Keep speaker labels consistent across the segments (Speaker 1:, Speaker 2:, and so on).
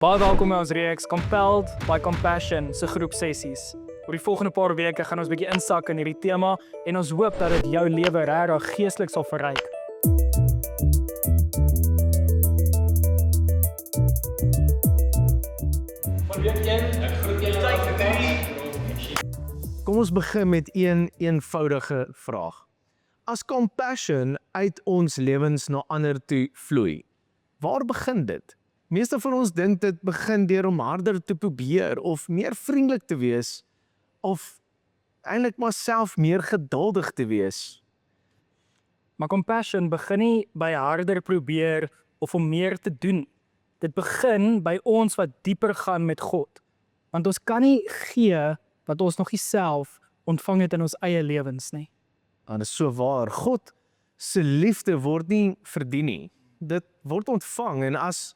Speaker 1: Baie welkom by ons reeks Compelled by Compassion se groep sessies. Oor die volgende paar weke gaan ons 'n bietjie insak in hierdie tema en ons hoop dat dit jou lewe regtig geestelik sal verryk.
Speaker 2: Kom ons begin met een eenvoudige vraag. As compassion uit ons lewens na ander toe vloei, waar begin dit? Meeste van ons dink dit begin deur om harder te probeer of meer vriendelik te wees of eintlik maar self meer geduldig te wees.
Speaker 1: Maar compassion begin nie by harder probeer of om meer te doen. Dit begin by ons wat dieper gaan met God. Want ons kan nie gee wat ons nog nie self ontvang het in ons eie lewens nie.
Speaker 2: En dit is so waar. God se liefde word nie verdien nie. Dit word ontvang en as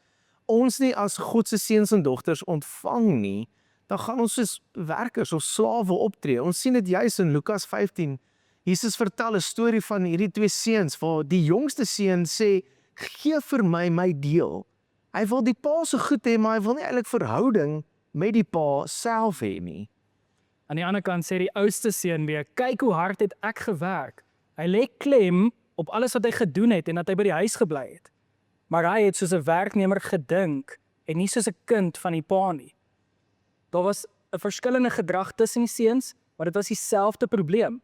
Speaker 2: ons nie as God se seuns en dogters ontvang nie, dan gaan ons soos werkers of slawe optree. Ons sien dit juis in Lukas 15. Jesus vertel 'n storie van hierdie twee seuns waar die jongste seun sê, "Gee vir my deel." Hy wil die pa se goed hê, maar hy wil nie eintlik verhouding met die pa self hê nie.
Speaker 1: Aan die ander kant sê die oudste seun weer, "Kyk hoe hard het ek gewerk." Hy lê klem op alles wat hy gedoen het en dat hy by die huis gebly het. Maar hy het soos 'n werknemer gedink en nie soos 'n kind van die pa nie. Daar was 'n verskillende gedrag tussen die seuns, maar dit was dieselfde probleem.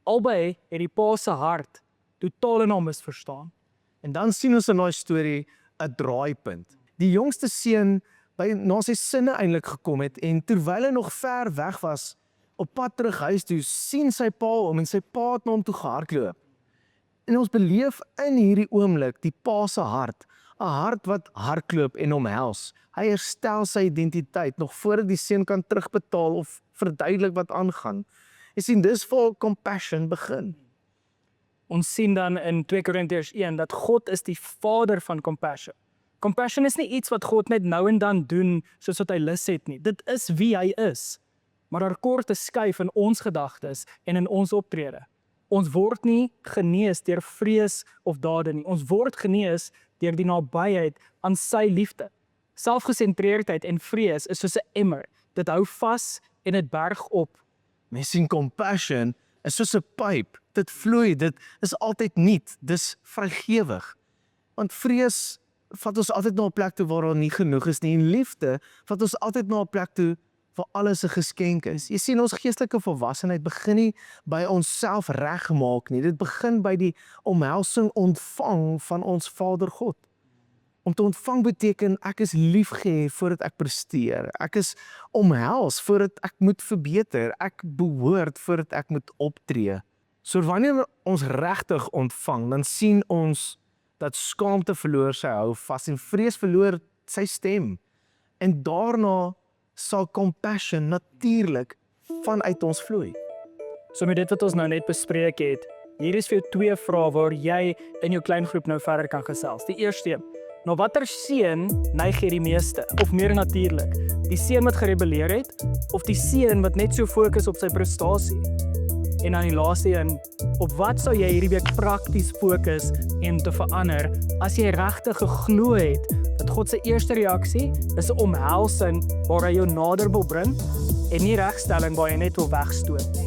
Speaker 1: Albei het die pa se hart totaal en al misverstaan.
Speaker 2: En dan sien ons in daai storie 'n draaipunt. Die jongste seun na sy sinne eintlik gekom het en terwyl hy nog ver weg was, op pad terug huis toe, sien sy pa hom en sy pa het na hom toe gehardloop. En ons beleef in hierdie oomblik die pa se hart, 'n hart wat hardloop en omhels. Hy herstel sy identiteit nog voordat die seun kan terugbetaal of verduidelik wat aangaan. Jy sien, dis waar compassion begin.
Speaker 1: Ons sien dan in 2 Korintiërs 1 dat God is die vader van compassion. Compassion is nie iets wat God net nou en dan doen soos wat hy lus het nie. Dit is wie hy is. Maar daar kort te skuif in ons gedagtes en in ons optrede. Ons word nie genees deur vrees of dade nie. Ons word genees deur die nabyheid aan sy liefde. Selfgesentreerdheid en vrees is soos 'n emmer. Dit hou vas en dit berg op.
Speaker 2: Mens sien compassion is soos 'n pyp. Dit vloei, dit is altyd nuut, dis vrygewig. Want vrees vat ons altyd na 'n plek toe waar daar nie genoeg is nie. En liefde vat ons altyd na 'n plek toe waar alles 'n geskenk is. Jy sien, ons geestelike volwassenheid begin nie by onsself regmaak nie. Dit begin by die omhelsing ontvang van ons Vader God. Om te ontvang beteken ek is liefgehê voordat ek presteer. Ek is omhels voordat ek moet verbeter. Ek behoort voordat ek moet optree. So wanneer ons regtig ontvang, dan sien ons dat skaamte verloor sy hou vas en vrees verloor sy stem. En daarna sal compassion natuurlik vanuit ons vloei.
Speaker 1: So met dit wat ons nou net bespreek het, hier is vir jou 2 vrae waar jy in jou klein groep nou verder kan gesels. Die eerste, na watter seun neig jy die meeste of meer natuurlik? Die seun wat gerebelleer het of die seun wat net so fokus op sy prestasie? En dan die laaste een, op wat sou jy hierdie week prakties fokus en te verander as jy regtig geglo het dat God se eerste reaksie is 'n omhelsing waar hy jou nader wil bring en nie regstelling waar hy net wil wegstoot nie.